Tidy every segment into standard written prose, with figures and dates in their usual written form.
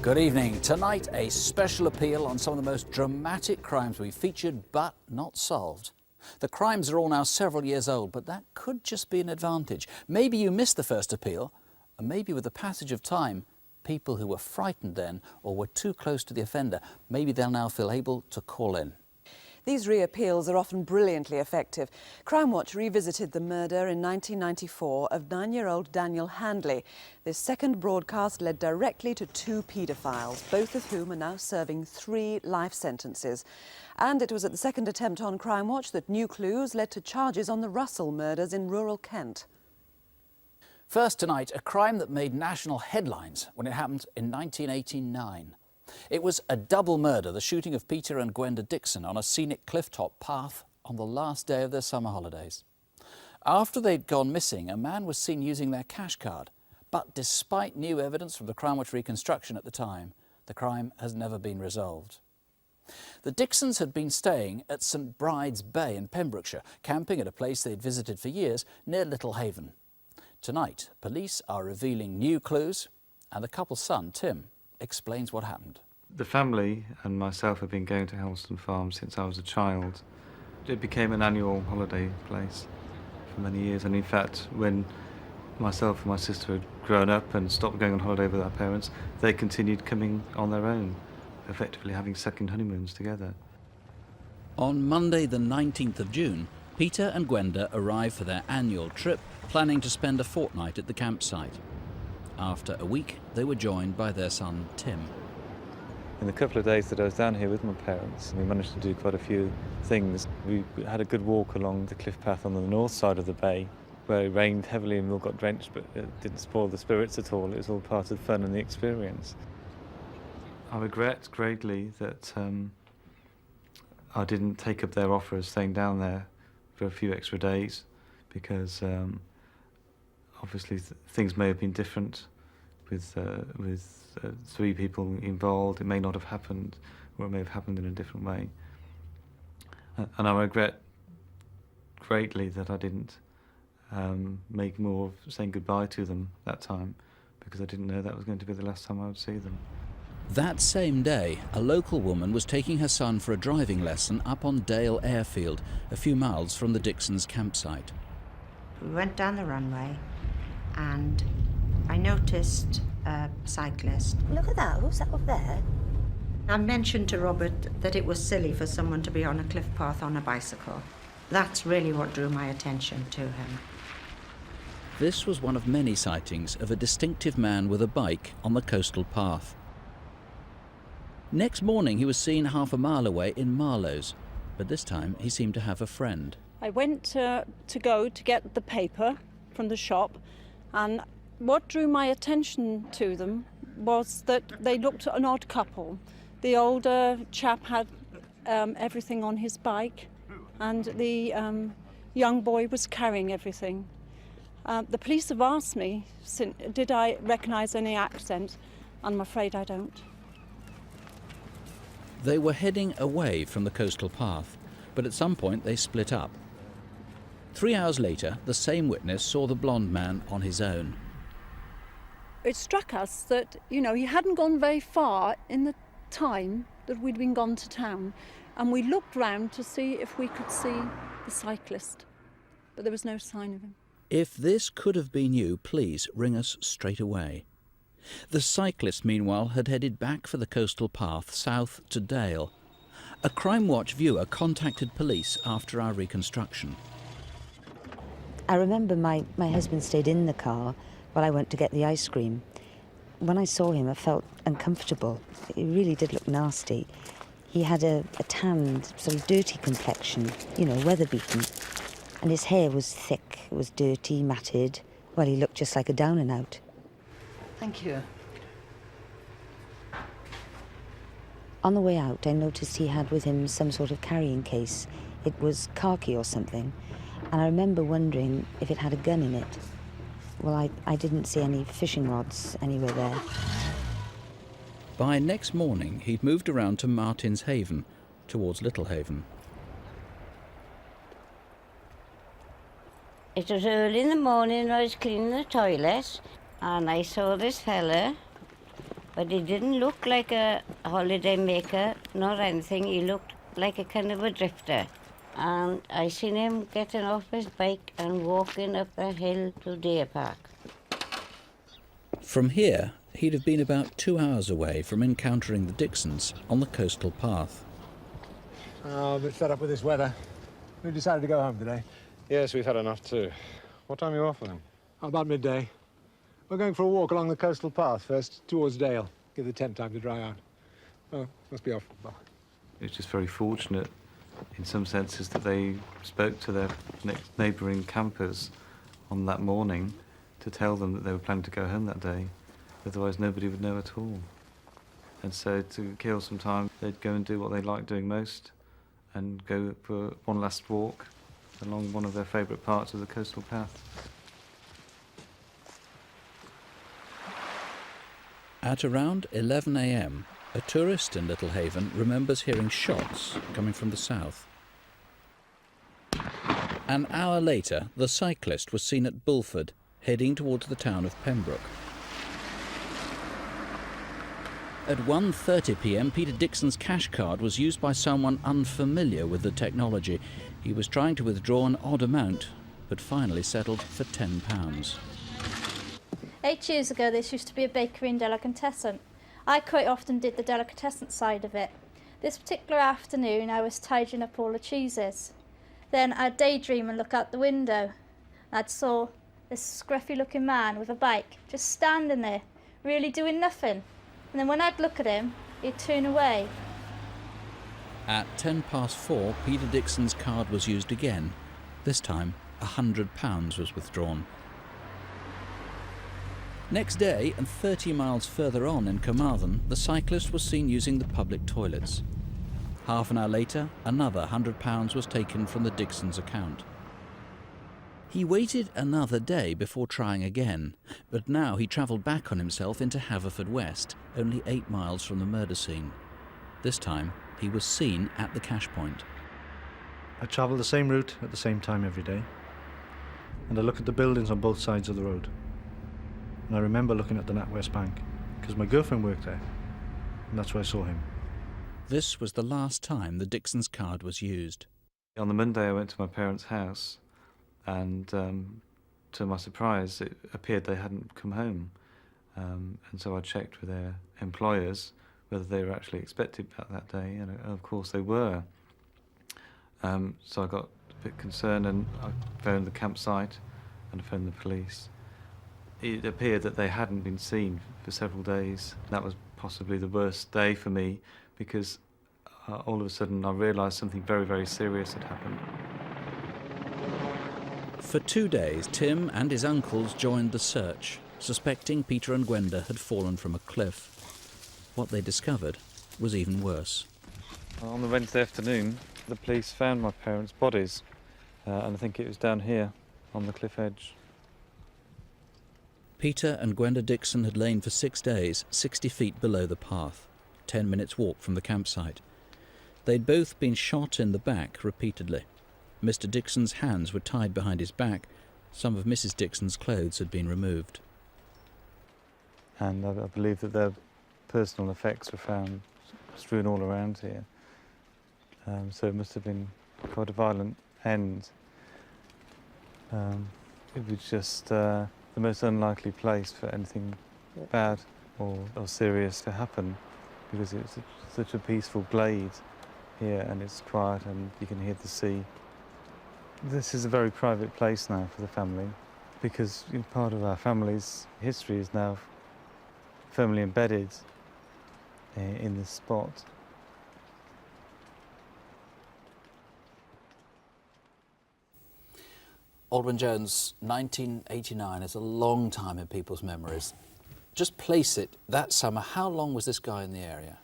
Good evening. Tonight, a special appeal on some of the most dramatic crimes we've featured but not solved. The crimes are all now several years old, but that could just be an advantage. Maybe you missed the first appeal, and maybe with the passage of time, people who were frightened then or were too close to the offender, maybe they'll now feel able to call in. These re-appeals are often brilliantly effective. Crimewatch revisited the murder in 1994 of 9-year-old Daniel Handley. This second broadcast led directly to 2 paedophiles, both of whom are now serving 3 life sentences. And it was at the second attempt on Crimewatch that new clues led to charges on the Russell murders in rural Kent. First tonight, a crime that made national headlines when it happened in 1989. It was a double murder, the shooting of Peter and Gwenda Dixon on a scenic clifftop path on the last day of their summer holidays. After they'd gone missing, a man was seen using their cash card. But despite new evidence from the Crimewatch reconstruction at the time, the crime has never been resolved. The Dixons had been staying at St Bride's Bay in Pembrokeshire, camping at a place they'd visited for years near Little Haven. Tonight, police are revealing new clues, and the couple's son, Tim, explains what happened. The family and myself have been going to Helston Farm since I was a child. It became an annual holiday place for many years, and in fact, when myself and my sister had grown up and stopped going on holiday with our parents, they continued coming on their own, effectively having second honeymoons together. On Monday the 19th of June, Peter and Gwenda arrived for their annual trip, planning to spend a fortnight at the campsite. After a week, they were joined by their son, Tim. In the couple of days that I was down here with my parents, we managed to do quite a few things. We had a good walk along the cliff path on the north side of the bay, where it rained heavily and we all got drenched, but it didn't spoil the spirits at all. It was all part of the fun and the experience. I regret greatly that I didn't take up their offer of staying down there for a few extra days, because obviously things may have been different with 3 people involved. It may not have happened, or it may have happened in a different way. And I regret greatly that I didn't make more of saying goodbye to them that time, because I didn't know that was going to be the last time I would see them. That same day, a local woman was taking her son for a driving lesson up on Dale Airfield, a few miles from the Dixons' campsite. We went down the runway and I noticed a cyclist. Look at that, who's that up there? I mentioned to Robert that it was silly for someone to be on a cliff path on a bicycle. That's really what drew my attention to him. This was one of many sightings of a distinctive man with a bike on the coastal path. Next morning he was seen half a mile away in Marlows, but this time he seemed to have a friend. I went to get the paper from the shop, and what drew my attention to them was that they looked an odd couple. The older chap had everything on his bike, and the young boy was carrying everything. The police have asked me, did I recognise any accent? And I'm afraid I don't. They were heading away from the coastal path, but at some point they split up. 3 hours later, the same witness saw the blonde man on his own. It struck us that, he hadn't gone very far in the time that we'd been gone to town, and we looked round to see if we could see the cyclist, but there was no sign of him. If this could have been you, please ring us straight away. The cyclist, meanwhile, had headed back for the coastal path south to Dale. A Crimewatch viewer contacted police after our reconstruction. I remember my husband stayed in the car while I went to get the ice cream. When I saw him, I felt uncomfortable. He really did look nasty. He had a tanned, sort of dirty complexion, weather-beaten. And his hair was thick, it was dirty, matted. Well, he looked just like a down and out. Thank you. On the way out, I noticed he had with him some sort of carrying case. It was khaki or something, and I remember wondering if it had a gun in it. Well, I didn't see any fishing rods anywhere there. By next morning, he'd moved around to Martin's Haven, towards Little Haven. It was early in the morning, I was cleaning the toilet, and I saw this fella, but he didn't look like a holiday maker, nor anything. He looked like a kind of a drifter. And I seen him getting off his bike and walking up the hill to Deer Park. From here, he'd have been about 2 hours away from encountering the Dixons on the coastal path. Oh, a bit fed up with this weather. We decided to go home today. Yes, we've had enough too. What time are you off with them? About midday. We're going for a walk along the coastal path first, towards Dale. Give the tent time to dry out. Oh, must be off. It's just very fortunate in some senses that they spoke to their neighbouring campers on that morning to tell them that they were planning to go home that day. Otherwise nobody would know at all. And so to kill some time, they'd go and do what they liked doing most and go for one last walk along one of their favourite parts of the coastal path. At around 11 a.m, a tourist in Little Haven remembers hearing shots coming from the south. An hour later, the cyclist was seen at Bulford, heading towards the town of Pembroke. At 1:30 p.m, Peter Dixon's cash card was used by someone unfamiliar with the technology. He was trying to withdraw an odd amount, but finally settled for £10. 8 years ago, this used to be a bakery and delicatessen. I quite often did the delicatessen side of it. This particular afternoon, I was tidying up all the cheeses. Then I'd daydream and look out the window. I'd saw this scruffy-looking man with a bike just standing there, really doing nothing. And then when I'd look at him, he'd turn away. At 4:10, Peter Dixon's card was used again. This time, £100 was withdrawn. Next day, and 30 miles further on in Carmarthen, the cyclist was seen using the public toilets. Half an hour later, another £100 was taken from the Dixon's account. He waited another day before trying again, but now he travelled back on himself into Haverfordwest, only 8 miles from the murder scene. This time, he was seen at the cash point. I travel the same route at the same time every day, and I look at the buildings on both sides of the road. And I remember looking at the NatWest Bank, because my girlfriend worked there, and that's where I saw him. This was the last time the Dixon's card was used. On the Monday I went to my parents' house, and to my surprise it appeared they hadn't come home. And so I checked with their employers whether they were actually expected back that day, and of course they were. So I got a bit concerned and I phoned the campsite and I phoned the police. It appeared that they hadn't been seen for several days. That was possibly the worst day for me because all of a sudden I realised something very, very serious had happened. For 2 days, Tim and his uncles joined the search, suspecting Peter and Gwenda had fallen from a cliff. What they discovered was even worse. On the Wednesday afternoon, the police found my parents' bodies, and I think it was down here on the cliff edge. Peter and Gwenda Dixon had lain for 6 days, 60 feet below the path, 10 minutes walk from the campsite. They'd both been shot in the back repeatedly. Mr. Dixon's hands were tied behind his back. Some of Mrs. Dixon's clothes had been removed. And I believe that their personal effects were found strewn all around here. So it must have been quite a violent end. It was just the most unlikely place for anything bad or serious to happen, because it's such a peaceful glade here and it's quiet and you can hear the sea. This is a very private place now for the family, because part of our family's history is now firmly embedded in this spot. Alderman Jones, 1989 is a long time in people's memories. Just place it, that summer, how long was this guy in the area?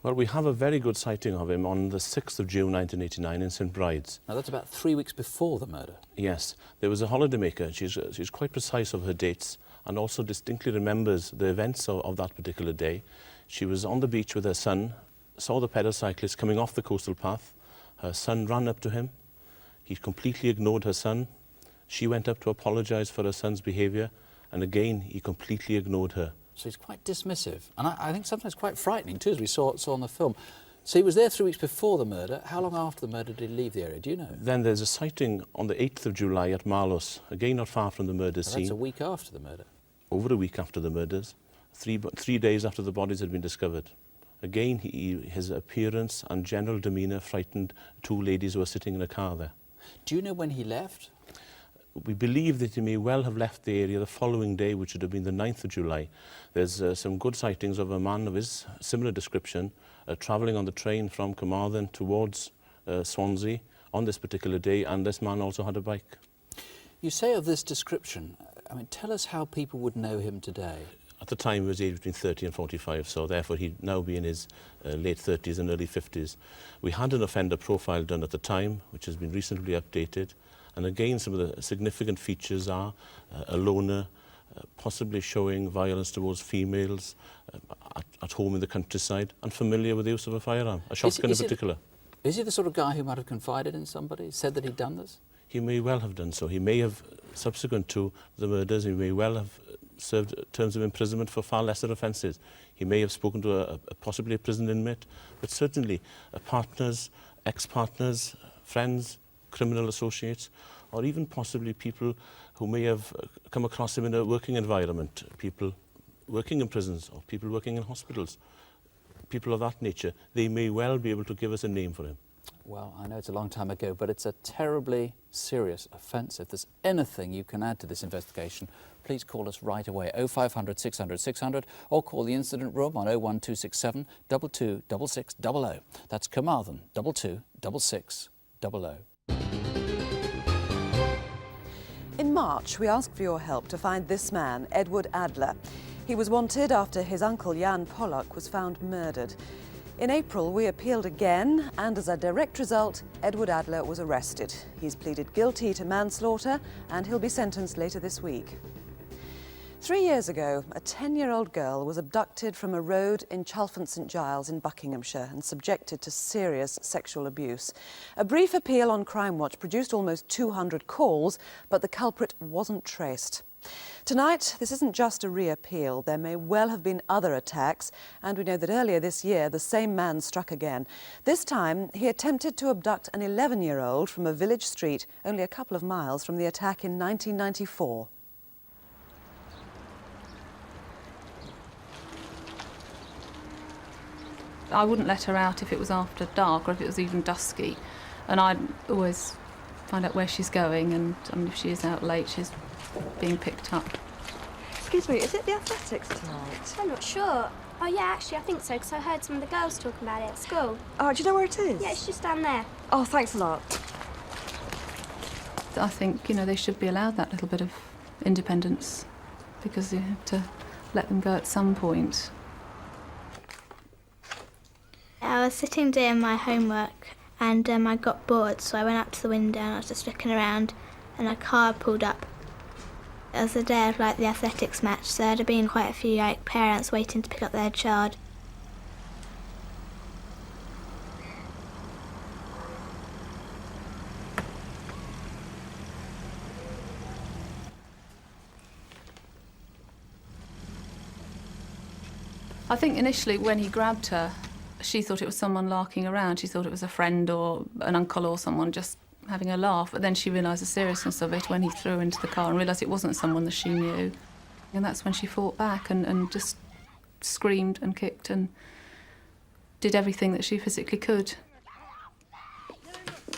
Well, we have a very good sighting of him on the 6th of June 1989 in St Bride's. Now, that's about 3 weeks before the murder. Yes, there was a holidaymaker. She's quite precise of her dates and also distinctly remembers the events of that particular day. She was on the beach with her son, saw the pedal cyclist coming off the coastal path. Her son ran up to him. He completely ignored her son. She went up to apologise for her son's behaviour, and again, he completely ignored her. So he's quite dismissive, and I think sometimes quite frightening too, as we saw on the film. So he was there 3 weeks before the murder. How long after the murder did he leave the area? Do you know? Then there's a sighting on the 8th of July at Marlos, again not far from the murder scene. That's a week after the murder. Over a week after the murders, 3 days after the bodies had been discovered. Again, his appearance and general demeanour frightened 2 ladies who were sitting in a car there. Do you know when he left? We believe that he may well have left the area the following day, which would have been the 9th of July. There's some good sightings of a man of his similar description travelling on the train from Carmarthen towards Swansea on this particular day, and this man also had a bike. You say of this description, I mean, tell us how people would know him today. At the time, he was aged between 30 and 45, so therefore he'd now be in his late 30s and early 50s. We had an offender profile done at the time, which has been recently updated. And again, some of the significant features are a loner, possibly showing violence towards females, at home in the countryside, and familiar with the use of a firearm, a shotgun in particular. Is he the sort of guy who might have confided in somebody, said that he'd done this? He may well have done so. He may have, subsequent to the murders, he may well have served terms of imprisonment for far lesser offences. He may have spoken to possibly a prison inmate, but certainly partners, ex-partners, friends, criminal associates, or even possibly people who may have come across him in a working environment, people working in prisons or people working in hospitals, people of that nature. They may well be able to give us a name for him. Well, I know it's a long time ago, but it's a terribly serious offence. If there's anything you can add to this investigation, please call us right away, 0500 600 600, or call the incident room on 01267 226600. That's Carmarthen, 226600. In March, we asked for your help to find this man, Edward Adler. He was wanted after his uncle Jan Pollock was found murdered. In April, we appealed again, and as a direct result, Edward Adler was arrested. He's pleaded guilty to manslaughter, and he'll be sentenced later this week. 3 years ago, a 10-year-old girl was abducted from a road in Chalfont St Giles in Buckinghamshire and subjected to serious sexual abuse. A brief appeal on Crimewatch produced almost 200 calls, but the culprit wasn't traced. Tonight, this isn't just a re-appeal. There may well have been other attacks, and we know that earlier this year, the same man struck again. This time, he attempted to abduct an 11-year-old from a village street only a couple of miles from the attack in 1994. I wouldn't let her out if it was after dark or if it was even dusky, and I'd always find out where she's going, and if she is out late, she's being picked up. Excuse me, is it the athletics tonight? I'm not sure. Oh yeah, actually I think so, because I heard some of the girls talking about it at school. Oh, do you know where it is? Yeah, it's just down there. Oh, thanks a lot. I think, they should be allowed that little bit of independence, because you have to let them go at some point. I was sitting doing my homework and I got bored, so I went up to the window and I was just looking around, and a car pulled up. It was the day of the athletics match, so there'd have been quite a few parents waiting to pick up their child. I think initially when he grabbed her, she thought it was someone larking around. She thought it was a friend or an uncle or someone just having a laugh, but then she realised the seriousness of it when he threw her into the car and realised it wasn't someone that she knew. And that's when she fought back and just screamed and kicked and did everything that she physically could.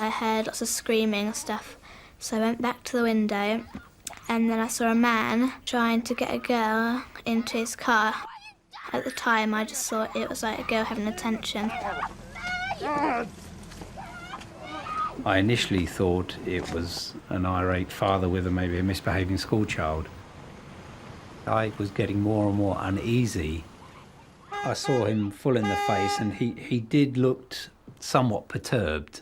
I heard lots of screaming and stuff, so I went back to the window, and then I saw a man trying to get a girl into his car. At the time, I just thought it was like a girl having attention. I initially thought it was an irate father with maybe a misbehaving schoolchild. I was getting more and more uneasy. I saw him full in the face and he did look somewhat perturbed.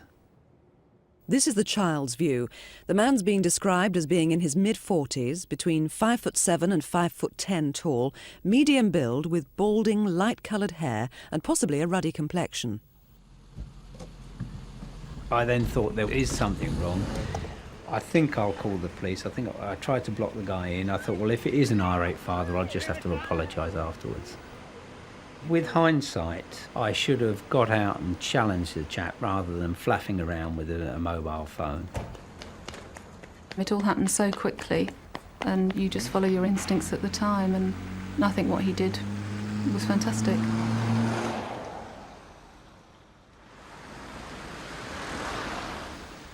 This is the child's view. The man's being described as being in his mid-40s, between 5'7" and 5'10" tall, medium build with balding, light-coloured hair and possibly a ruddy complexion. I then thought there is something wrong. I think I'll call the police. I tried to block the guy in. I thought, well, if it is an irate father, I'll just have to apologise afterwards. With hindsight, I should have got out and challenged the chap rather than flapping around with a mobile phone. It all happened so quickly, and you just follow your instincts at the time, and I think what he did was fantastic.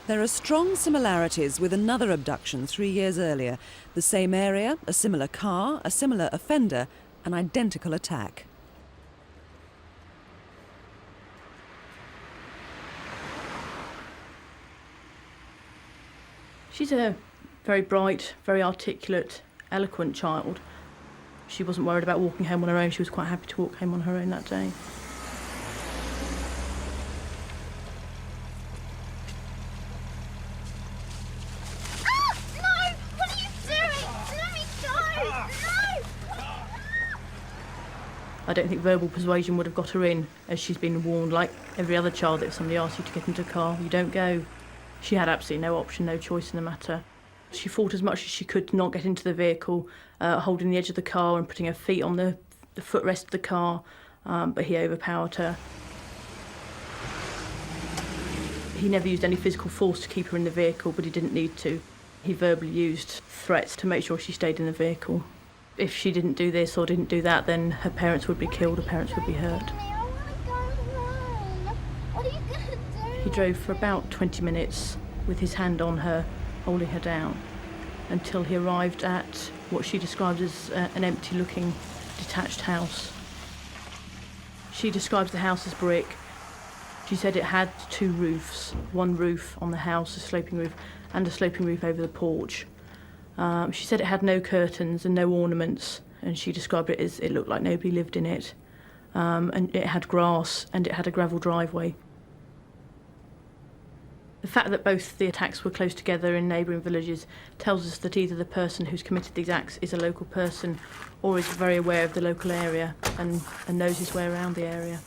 There are strong similarities with another abduction 3 years earlier. The same area, a similar car, a similar offender, an identical attack. She's a very bright, very articulate, eloquent child. She wasn't worried about walking home on her own. She was quite happy to walk home on her own that day. I don't think verbal persuasion would have got her in, as she's been warned, like every other child, that if somebody asks you to get into a car, you don't go. She had absolutely no option, no choice in the matter. She fought as much as she could to not get into the vehicle, holding the edge of the car and putting her feet on the footrest of the car, but he overpowered her. He never used any physical force to keep her in the vehicle, but he didn't need to. He verbally used threats to make sure she stayed in the vehicle. If she didn't do this or didn't do that, then her parents would be killed, her parents would be hurt. He drove for about 20 minutes with his hand on her, holding her down, until he arrived at what she described as an empty-looking, detached house. She describes the house as brick. She said it had 2 roofs, one roof on the house, a sloping roof, and a sloping roof over the porch. She said it had no curtains and no ornaments, and she described it as it looked like nobody lived in it. And it had grass and it had a gravel driveway. The fact that both the attacks were close together in neighbouring villages tells us that either the person who's committed these acts is a local person or is very aware of the local area and knows his way around the area.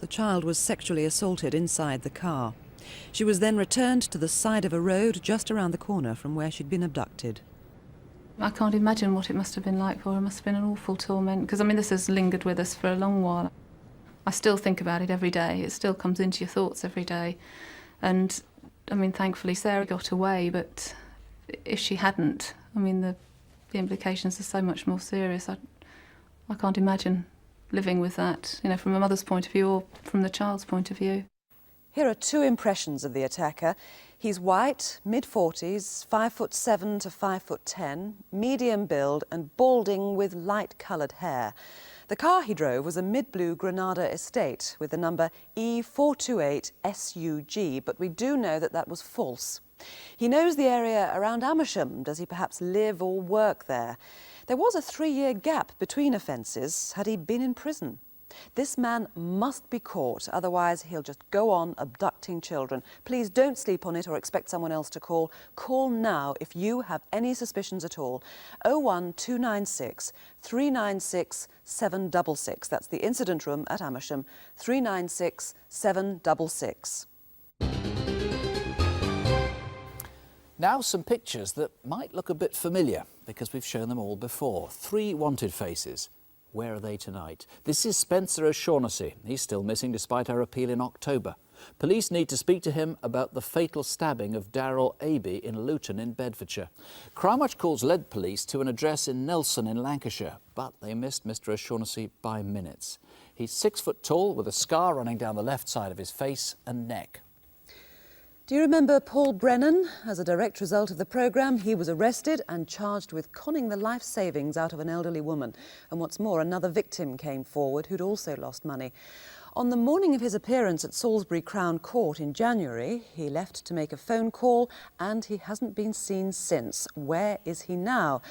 The child was sexually assaulted inside the car. She was then returned to the side of a road just around the corner from where she'd been abducted. I can't imagine what it must have been like for her. It must have been an awful torment, because, I mean, this has lingered with us for a long while. I still think about it every day. It still comes into your thoughts every day. And, I mean, thankfully Sarah got away, but if she hadn't, I mean, the implications are so much more serious. I can't imagine living with that, you know, from a mother's point of view or from the child's point of view. Here are 2 impressions of the attacker. He's white, mid-40s, 5'7" to 5'10", medium build and balding with light-coloured hair. The car he drove was a mid-blue Granada estate with the number E428SUG, but we do know that that was false. He knows the area around Amersham. Does he perhaps live or work there? There was a 3-year gap between offences. Had he been in prison? This man must be caught, otherwise he'll just go on abducting children. Please don't sleep on it or expect someone else to call. Call now if you have any suspicions at all. 01296 396 766. That's the incident room at Amersham. 396 766. Now some pictures that might look a bit familiar because we've shown them all before. 3 wanted faces. Where are they tonight? This is Spencer O'Shaughnessy. He's still missing despite our appeal in October. Police need to speak to him about the fatal stabbing of Darryl Aby in Luton in Bedfordshire. Crimewatch calls led police to an address in Nelson in Lancashire, but they missed Mr O'Shaughnessy by minutes. He's 6 foot tall with a scar running down the left side of his face and neck. Do you remember Paul Brennan? As a direct result of the programme, he was arrested and charged with conning the life savings out of an elderly woman. And what's more, another victim came forward who'd also lost money. On the morning of his appearance at Salisbury Crown Court in January, he left to make a phone call and he hasn't been seen since. Where is he now?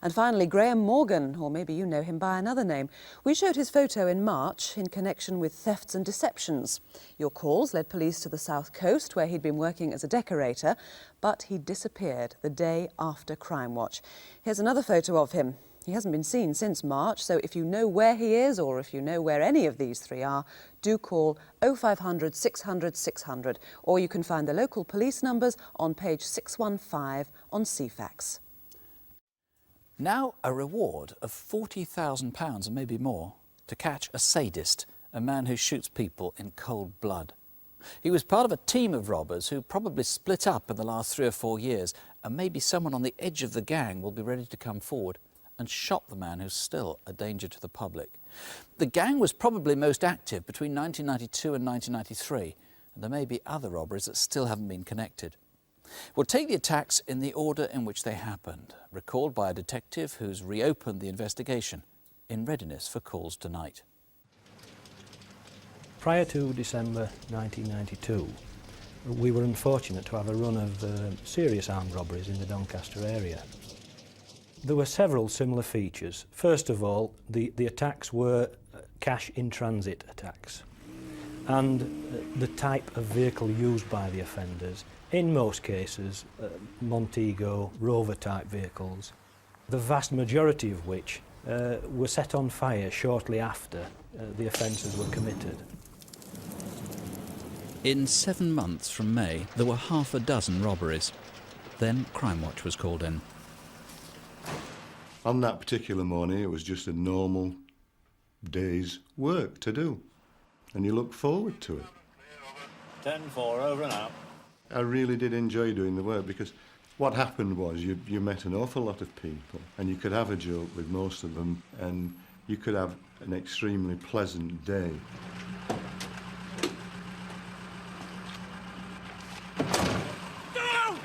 And finally, Graham Morgan, or maybe you know him by another name. We showed his photo in March in connection with thefts and deceptions. Your calls led police to the South Coast, where he'd been working as a decorator, but he disappeared the day after Crimewatch. Here's another photo of him. He hasn't been seen since March, so if you know where he is, or if you know where any of these three are, do call 0500 600 600, or you can find the local police numbers on page 615 on CFAX. Now a reward of £40,000 and maybe more to catch a sadist, a man who shoots people in cold blood. He was part of a team of robbers who probably split up in the last 3 or 4 years, and maybe someone on the edge of the gang will be ready to come forward and shot the man who's still a danger to the public. The gang was probably most active between 1992 and 1993, and there may be other robberies that still haven't been connected. We'll take the attacks in the order in which they happened, recalled by a detective who's reopened the investigation, in readiness for calls tonight. Prior to December 1992, we were unfortunate to have a run of serious armed robberies in the Doncaster area. There were several similar features. First of all, the attacks were cash in transit attacks, and the type of vehicle used by the offenders, in most cases Montego, Rover type vehicles, the vast majority of which were set on fire shortly after the offences were committed. In 7 months from May, there were half a dozen robberies. Then Crimewatch was called in. On that particular morning, it was just a normal day's work to do, and you look forward to it. 10-4, over and out. I really did enjoy doing the work, because what happened was you met an awful lot of people, and you could have a joke with most of them, and you could have an extremely pleasant day. Down!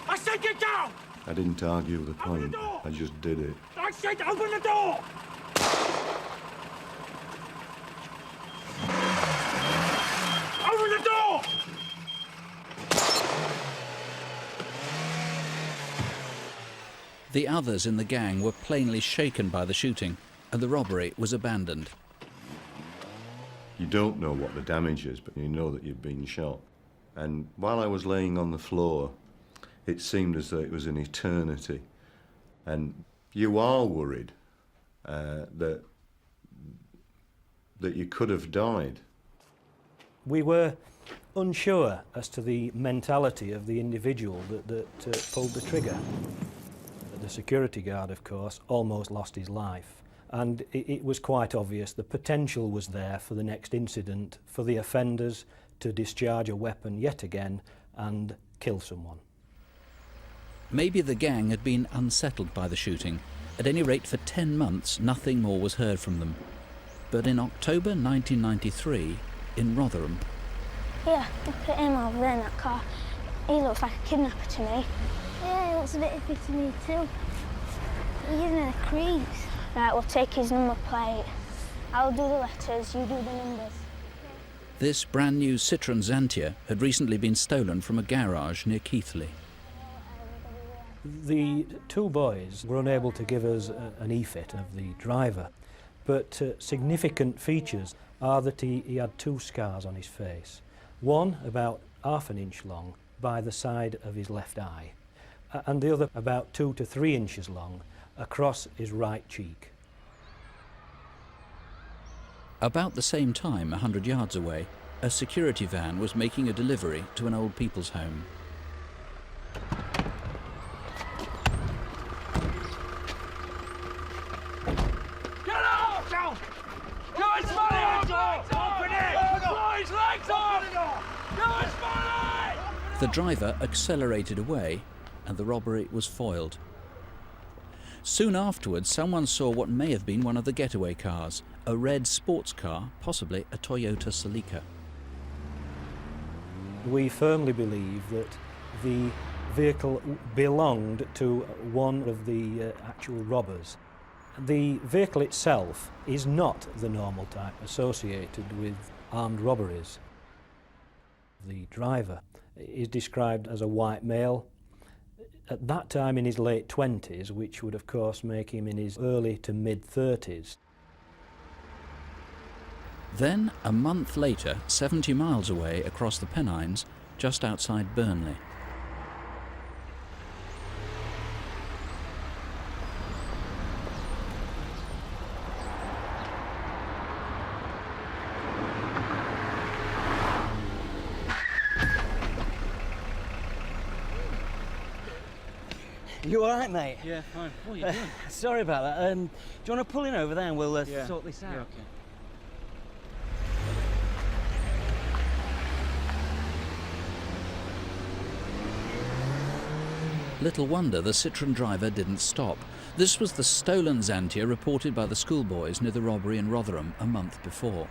I said get down! I didn't argue the point, I just did it. I said open the door! Open the door! The others in the gang were plainly shaken by the shooting, and the robbery was abandoned. You don't know what the damage is, but you know that you've been shot. And while I was laying on the floor, it seemed as though it was an eternity. And you are worried that you could have died. We were unsure as to the mentality of the individual that pulled the trigger. The security guard, of course, almost lost his life, and it was quite obvious the potential was there for the next incident, for the offenders to discharge a weapon yet again and kill someone. Maybe the gang had been unsettled by the shooting. At any rate, for 10 months, nothing more was heard from them. But in October 1993, in Rotherham... Yeah, look at him over there in that car. He looks like a kidnapper to me. Yeah, he looks a bit iffy to me too. He's giving me the creeps. Right, we'll take his number plate. I'll do the letters, you do the numbers. This brand new Citroën Xantia had recently been stolen from a garage near Keighley. The two boys were unable to give us an e-fit of the driver, but significant features are that he had 2 scars on his face. One about ½ an inch long by the side of his left eye, and the other about 2 to 3 inches long across his right cheek. About the same time, 100 yards away, a security van was making a delivery to an old people's home. Get out! Down! Get his money out! Open it! Throw his legs off! Get his money! The driver accelerated away and the robbery was foiled. Soon afterwards, someone saw what may have been one of the getaway cars, a red sports car, possibly a Toyota Celica. We firmly believe that the vehicle belonged to one of the actual robbers. The vehicle itself is not the normal type associated with armed robberies. The driver is described as a white male, at that time in his late 20s, which would of course make him in his early to mid-30s. Then, a month later, 70 miles away across the Pennines, just outside Burnley. You all right, mate? Yeah, fine. What are you doing? Sorry about that. Do you want to pull in over there and we'll sort this out? Yeah, okay. Little wonder the Citroën driver didn't stop. This was the stolen Xantia reported by the schoolboys near the robbery in Rotherham a month before.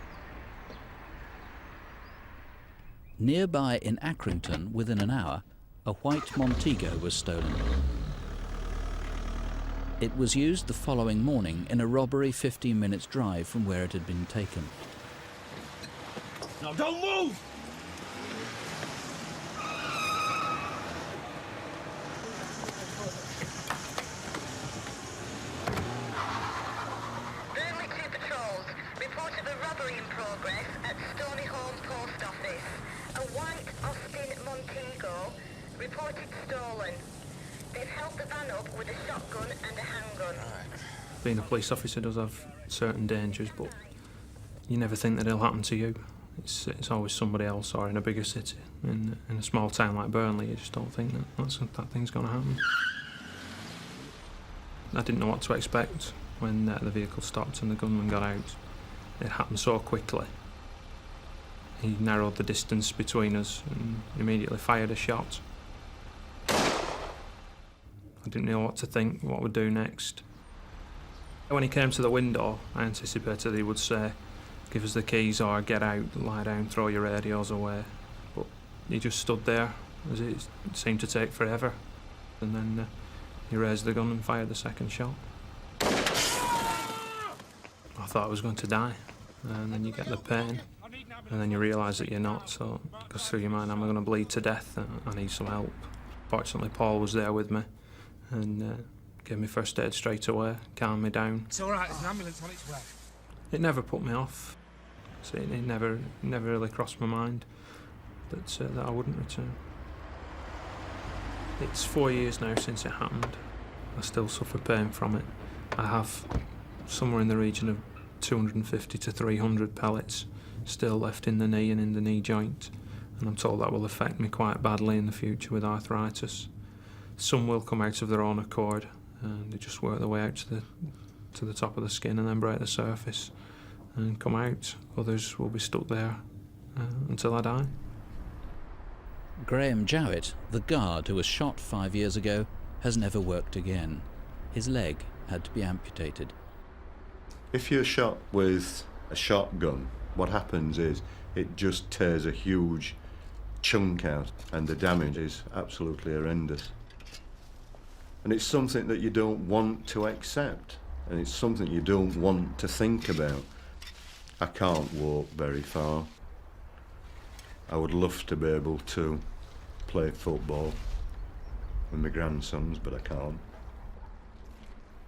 Nearby in Accrington, within an hour, a white Montego was stolen. It was used the following morning in a robbery 15 minutes drive from where it had been taken. Now don't move! Burnley 2 patrols report of a robbery in progress at Stonyholm Post Office. A white Austin Montego reported stolen. They've held the van up with a shotgun and a handgun. Being a police officer does have certain dangers, but you never think that it'll happen to you. It's always somebody else, or in a bigger city. In a small town like Burnley, you just don't think that thing's going to happen. I didn't know what to expect when the vehicle stopped and the gunman got out. It happened so quickly. He narrowed the distance between us and immediately fired a shot. I didn't know what to think, what we'd do next. When he came to the window, I anticipated he would say, "Give us the keys or get out, lie down, throw your radios away." But he just stood there, as it seemed to take forever. And then he raised the gun and fired the second shot. I thought I was going to die. And then you get the pain, and then you realise that you're not, so it goes through your mind, am I going to bleed to death? I need some help. Fortunately, Paul was there with me and gave me first aid straight away, calmed me down. It's all right, there's an ambulance on its way. It never put me off. So it never really crossed my mind that I wouldn't return. It's 4 years now since it happened. I still suffer pain from it. I have somewhere in the region of 250 to 300 pellets still left in the knee and in the knee joint, and I'm told that will affect me quite badly in the future with arthritis. Some will come out of their own accord, and they just work their way out to the top of the skin and then break the surface and come out. Others will be stuck there until I die. Graham Jowett, the guard who was shot 5 years ago, has never worked again. His leg had to be amputated. If you're shot with a shotgun, what happens is it just tears a huge chunk out, and the damage is absolutely horrendous. And it's something that you don't want to accept, and it's something you don't want to think about. I can't walk very far. I would love to be able to play football with my grandsons, but I can't.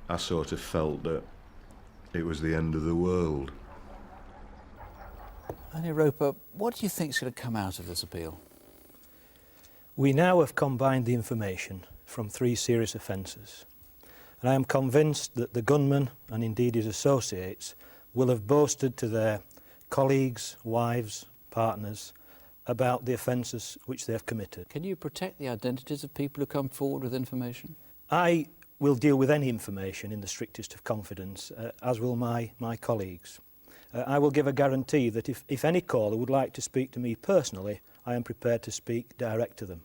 I sort of felt that it was the end of the world. Annie Roper, what do you think is going to come out of this appeal? We now have combined the information from 3 serious offences, and I am convinced that the gunman, and indeed his associates, will have boasted to their colleagues, wives, partners, about the offences which they have committed. Can you protect the identities of people who come forward with information? I will deal with any information in the strictest of confidence, as will my colleagues. I will give a guarantee that if any caller would like to speak to me personally, I am prepared to speak direct to them.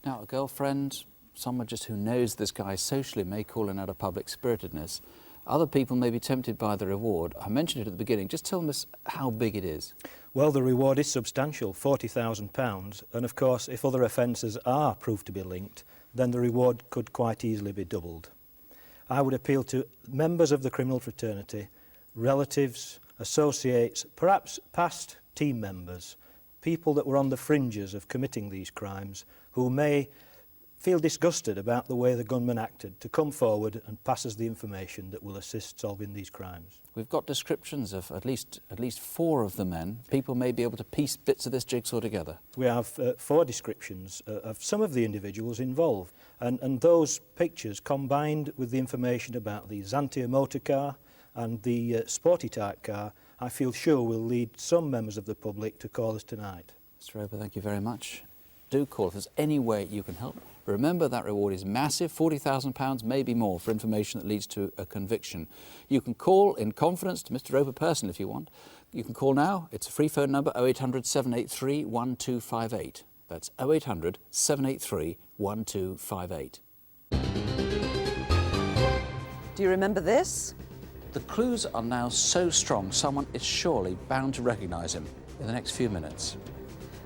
Now, a girlfriend, someone just who knows this guy socially may call in out of public spiritedness. Other people may be tempted by the reward. I mentioned it at the beginning. Just tell us how big it is. Well, the reward is substantial, £40,000, and of course, if other offences are proved to be linked, then the reward could quite easily be doubled. I would appeal to members of the criminal fraternity, relatives, associates, perhaps past team members, people that were on the fringes of committing these crimes, who may feel disgusted about the way the gunman acted, to come forward and pass us the information that will assist solving these crimes. We've got descriptions of at least 4 of the men. People may be able to piece bits of this jigsaw together. We have 4 descriptions of some of the individuals involved, and those pictures combined with the information about the Xantia motor car and the sporty type car, I feel sure will lead some members of the public to call us tonight. Mr. Roper, thank you very much. Do call if there's any way you can help. Remember, that reward is massive, £40,000, maybe more, for information that leads to a conviction. You can call in confidence to Mr. Roper personally if you want. You can call now. It's a free phone number, 0800 783 1258. That's 0800 783 1258. Do you remember this? The clues are now so strong, someone is surely bound to recognise him in the next few minutes.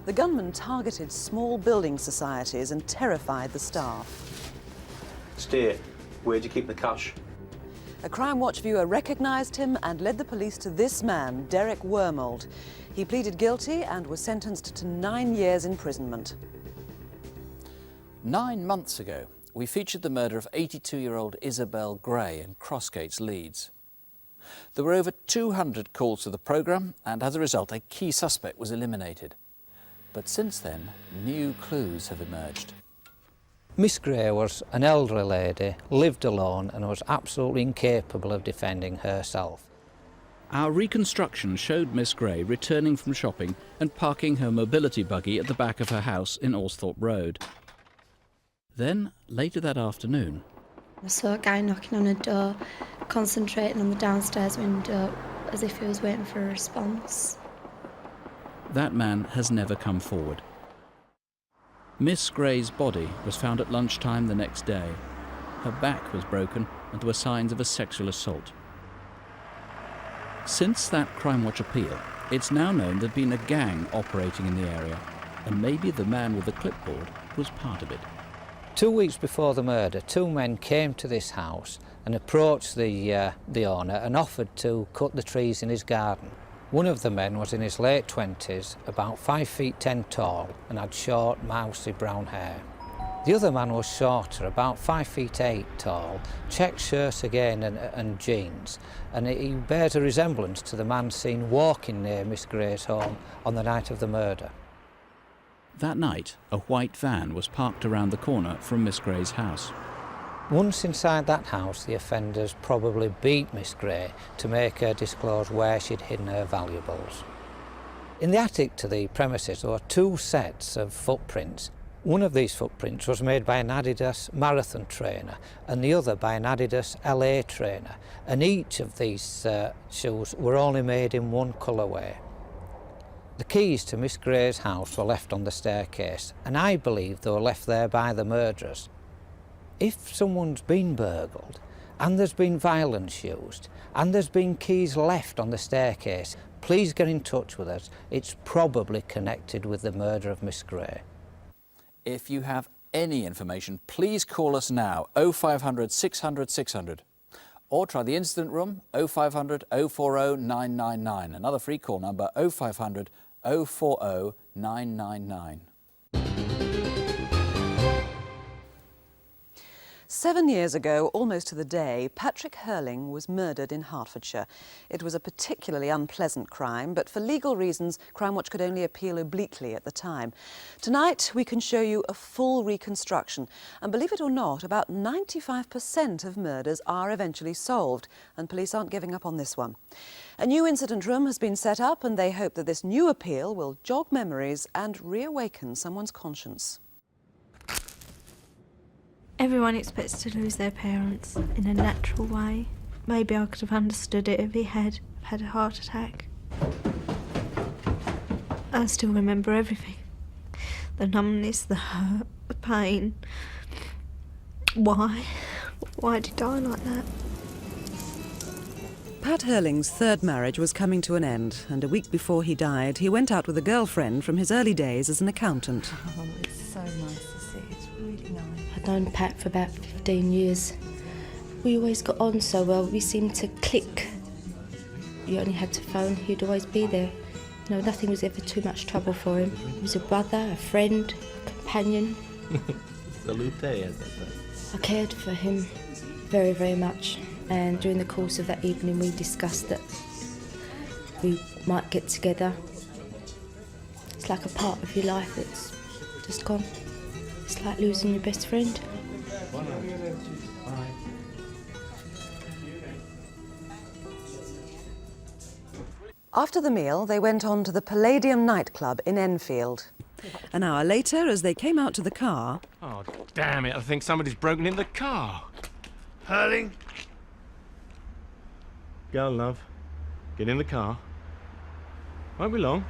The gunman targeted small building societies and terrified the staff. Steer, where'd you keep the cash? A Crimewatch viewer recognised him and led the police to this man, Derek Wormold. He pleaded guilty and was sentenced to 9 years imprisonment. 9 months ago, we featured the murder of 82-year-old Isabelle Gray in Crossgates, Leeds. There were over 200 calls to the programme, and as a result, a key suspect was eliminated. But since then, new clues have emerged. Miss Gray was an elderly lady, lived alone and was absolutely incapable of defending herself. Our reconstruction showed Miss Gray returning from shopping and parking her mobility buggy at the back of her house in Alsthorpe Road. Then, later that afternoon, I saw a guy knocking on a door, concentrating on the downstairs window as if he was waiting for a response. that man has never come forward. Miss Gray's body was found at lunchtime the next day. Her back was broken and there were signs of a sexual assault. Since that Crimewatch appeal, it's now known there'd been a gang operating in the area, and maybe the man with the clipboard was part of it. 2 weeks before the murder, 2 men came to this house and approached the owner and offered to cut the trees in his garden. One of the men was in his late 20s, about 5 feet 10 tall, and had short, mousy brown hair. The other man was shorter, about 5 feet 8 tall, check shirt again and jeans, and he bears a resemblance to the man seen walking near Miss Gray's home on the night of the murder. That night, a white van was parked around the corner from Miss Gray's house. Once inside that house, the offenders probably beat Miss Gray to make her disclose where she'd hidden her valuables. In the attic to the premises, there were 2 sets of footprints. One of these footprints was made by an Adidas marathon trainer and the other by an Adidas LA trainer, and each of these shoes were only made in one colourway. The keys to Miss Gray's house were left on the staircase, and I believe they were left there by the murderers. If someone's been burgled, and there's been violence used, and there's been keys left on the staircase, please get in touch with us. It's probably connected with the murder of Miss Gray. If you have any information, please call us now, 0500 600 600. Or try the incident room, 0500 040 999. Another free call number, 0500 040 999. 7 years ago, almost to the day, Patrick Hurling was murdered in Hertfordshire. It was a particularly unpleasant crime, but for legal reasons, Crimewatch could only appeal obliquely at the time. Tonight, we can show you a full reconstruction. And believe it or not, about 95% of murders are eventually solved, and police aren't giving up on this one. A new incident room has been set up, and they hope that this new appeal will jog memories and reawaken someone's conscience. Everyone expects to lose their parents in a natural way. Maybe I could have understood it if he had had a heart attack. I still remember everything. The numbness, the hurt, the pain. Why? Why did he die like that? Pat Hurling's third marriage was coming to an end, and a week before he died, he went out with a girlfriend from his early days as an accountant. Oh, it's so nice to see. It's really nice. I'd known Pat for about 15 years. We always got on so well. We seemed to click. You only had to phone, he'd always be there. You know, nothing was ever too much trouble for him. He was a brother, a friend, a companion. Salute. I cared for him very, very much. And during the course of that evening, we discussed that we might get together. It's like a part of your life that's just gone. It's like losing your best friend. After the meal, they went on to the Palladium nightclub in Enfield. An hour later, as they came out to the car... Oh, damn it, I think somebody's broken in the car. Hurling? Go on, love. Get in the car. Won't be long.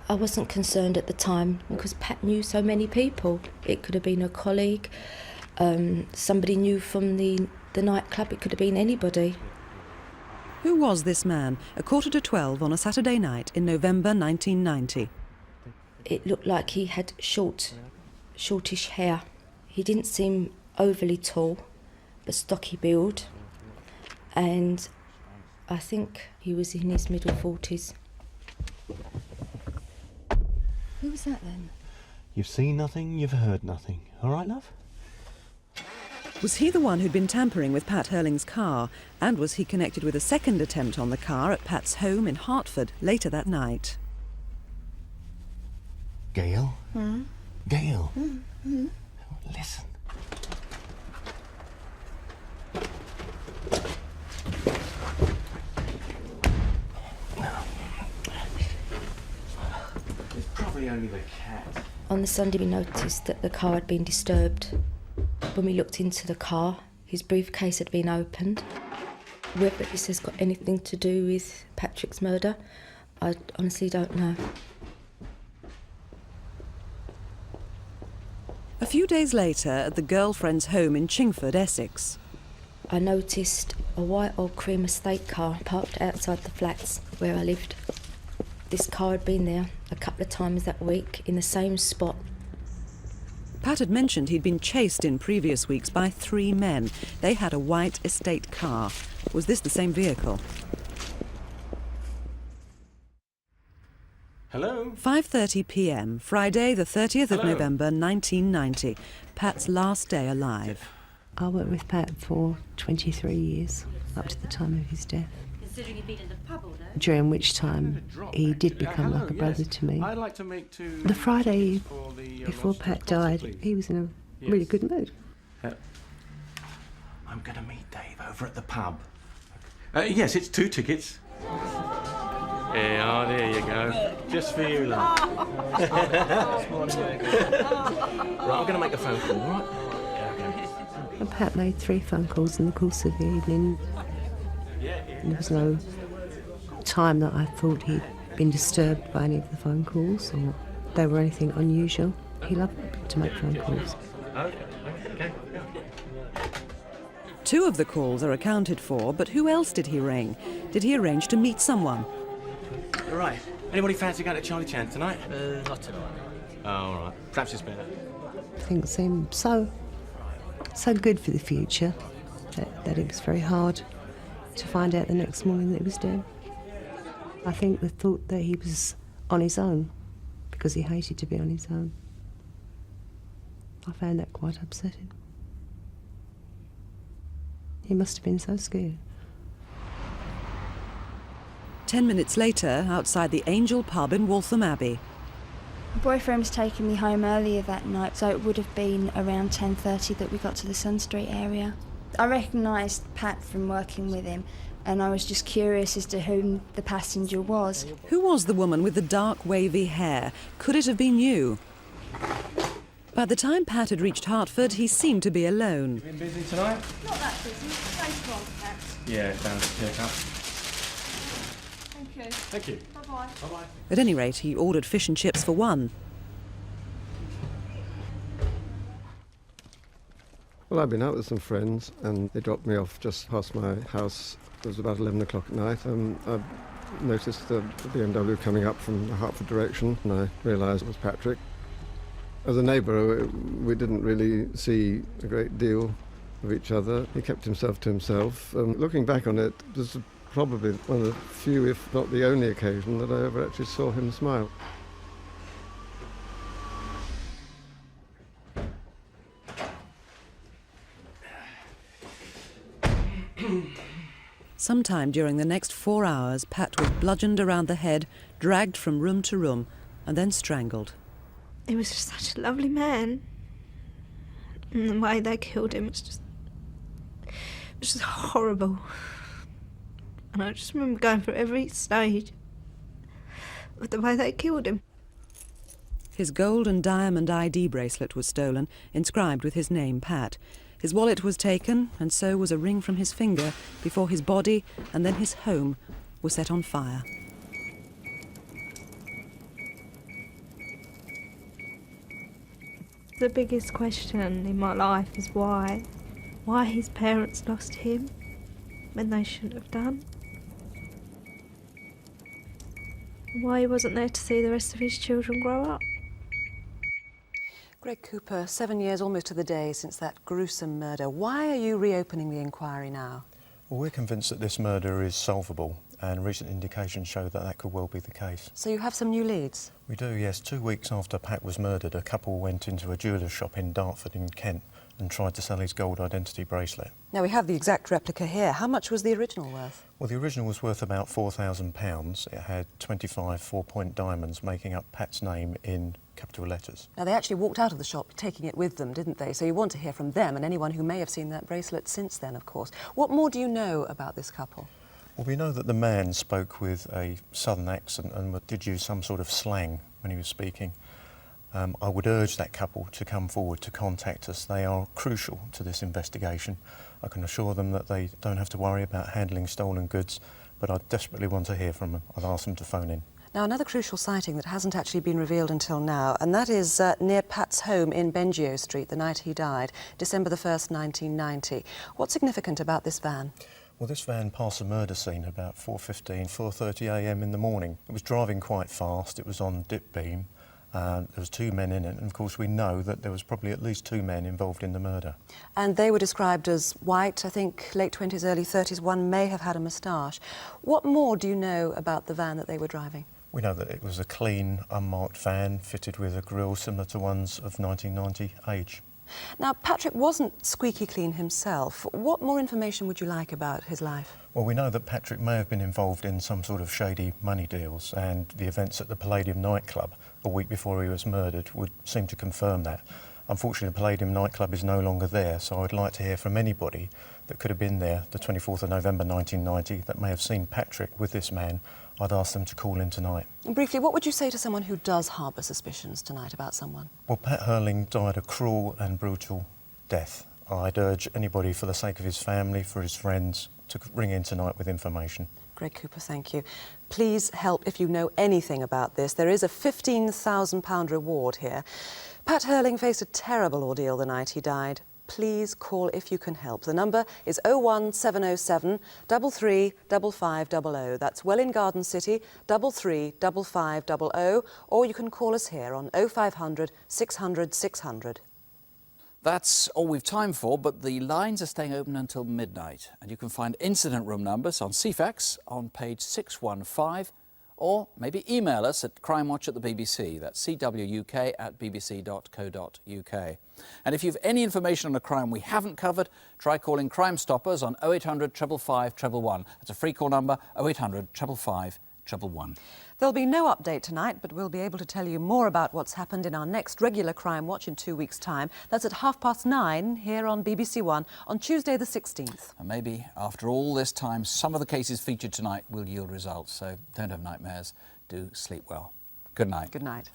I wasn't concerned at the time because Pat knew so many people. It could have been a colleague, somebody new from the nightclub, it could have been anybody. Who was this man, 11:45 on a Saturday night in November 1990? It looked like he had shortish hair. He didn't seem overly tall, but stocky build. And I think he was in his middle 40s. Who was that then? You've seen nothing, you've heard nothing. All right, love? Was he the one who'd been tampering with Pat Hurling's car? And was he connected with a second attempt on the car at Pat's home in Hertford later that night? Gail? Hmm? Gail? Mm-hmm. Listen. It's probably only the cat. On the Sunday we noticed that the car had been disturbed. When we looked into the car, his briefcase had been opened. Whether this has got anything to do with Patrick's murder, I honestly don't know. A few days later, at the girlfriend's home in Chingford, Essex. I noticed a white old cream estate car parked outside the flats where I lived. This car had been there a couple of times that week in the same spot. Pat had mentioned he'd been chased in previous weeks by 3 men. They had a white estate car. Was this the same vehicle? Hello? 5:30 p.m, Friday the 30th of November 1990. Pat's last day alive. I worked with Pat for 23 years, up to the time of his death. Considering you've been in the pub all day. During which time he did become like a brother to me. I'd like to make 2... The Friday before Pat died, he was in a really good mood. I'm going to meet Dave over at the pub. Yes, it's 2 tickets. Yeah, there you go. Just for you, love. Right, I'm going to make a phone call, all right? And Pat made 3 phone calls in the course of the evening. There was no time that I thought he'd been disturbed by any of the phone calls or they were anything unusual. He loved to make phone calls. Okay. 2 of the calls are accounted for, but who else did he ring? Did he arrange to meet someone? All right. Anybody fancy going to Charlie Chan tonight? Not tonight. Oh, all right. Perhaps it's better. Things seemed so good for the future that it was very hard to find out the next morning that he was dead. I think the thought that he was on his own because he hated to be on his own. I found that quite upsetting. He must have been so scared. 10 minutes later, outside the Angel pub in Waltham Abbey. My boyfriend was taking me home earlier that night, so it would have been around 10:30 that we got to the Sun Street area. I recognised Pat from working with him, and I was just curious as to who the passenger was. Who was the woman with the dark, wavy hair? Could it have been you? By the time Pat had reached Hertford, he seemed to be alone. You been busy tonight? Not that busy. Later on, perhaps. Yeah, down to pick up. Thank you. Thank you. Bye-bye. Bye-bye. At any rate, he ordered fish and chips for 1. Well, I'd been out with some friends and they dropped me off just past my house. It was about 11 o'clock at night. I noticed the BMW coming up from the Hertford direction and I realised it was Patrick. As a neighbour, we didn't really see a great deal of each other. He kept himself to himself. Looking back on it, this is probably one of the few, if not the only occasion, that I ever actually saw him smile. Sometime during the next 4 hours, Pat was bludgeoned around the head, dragged from room to room, and then strangled. He was just such a lovely man. And the way they killed him was just horrible. And I just remember going through every stage of the way they killed him. His gold and diamond ID bracelet was stolen, inscribed with his name, Pat. His wallet was taken, and so was a ring from his finger, before his body and then his home were set on fire. The biggest question in my life is why. Why his parents lost him when they shouldn't have done. Why he wasn't there to see the rest of his children grow up. Greg Cooper, 7 years almost to the day since that gruesome murder. Why are you reopening the inquiry now? Well, we're convinced that this murder is solvable, and recent indications show that that could well be the case. So you have some new leads? We do, yes. 2 weeks after Pat was murdered, a couple went into a jeweller's shop in Dartford in Kent and tried to sell his gold identity bracelet. Now, we have the exact replica here. How much was the original worth? Well, the original was worth about £4,000. It had 25 four-point diamonds making up Pat's name in capital letters. Now, they actually walked out of the shop taking it with them, didn't they? So you want to hear from them and anyone who may have seen that bracelet since then, of course. What more do you know about this couple? Well, we know that the man spoke with a southern accent and did use some sort of slang when he was speaking. I would urge that couple to come forward to contact us. They are crucial to this investigation. I can assure them that they don't have to worry about handling stolen goods, but I desperately want to hear from them. I've asked them to phone in. Now, another crucial sighting that hasn't actually been revealed until now, and that is near Pat's home in Bengio Street the night he died, December the 1st, 1990. What's significant about this van? Well, this van passed the murder scene about 4:30 a.m. in the morning. It was driving quite fast. It was on dip beam. There was 2 men in it, and of course we know that there was probably at least 2 men involved in the murder. And they were described as white, I think late 20s, early 30s. One may have had a moustache. What more do you know about the van that they were driving? We know that it was a clean, unmarked van fitted with a grille similar to ones of 1990 age. Now, Patrick wasn't squeaky clean himself. What more information would you like about his life? Well, we know that Patrick may have been involved in some sort of shady money deals, and the events at the Palladium nightclub a week before he was murdered would seem to confirm that. Unfortunately, the Palladium nightclub is no longer there, so I'd like to hear from anybody that could have been there the 24th of November 1990 that may have seen Patrick with this man. I'd ask them to call in tonight. And briefly, what would you say to someone who does harbour suspicions tonight about someone? Well, Pat Hurling died a cruel and brutal death. I'd urge anybody, for the sake of his family, for his friends, to ring in tonight with information. Greg Cooper, thank you. Please help if you know anything about this. There is a £15,000 reward here. Pat Hurling faced a terrible ordeal the night he died. Please call if you can help. The number is 01707 33 5500. That's Welwyn Garden City 33 5500. Or you can call us here on 0500 600 600. That's all we've time for, but the lines are staying open until midnight, and you can find incident room numbers on CFAX on page 615, or maybe email us at Crimewatch at the BBC. That's cwuk@bbc.co.uk. And if you've any information on a crime we haven't covered, try calling Crime Stoppers on 0800 555 111. That's a free call number, 0800 555 111. There'll be no update tonight, but we'll be able to tell you more about what's happened in our next regular Crime Watch in 2 weeks' time. That's at 9:30 here on BBC One on Tuesday the 16th. And maybe after all this time, some of the cases featured tonight will yield results. So don't have nightmares. Do sleep well. Good night. Good night.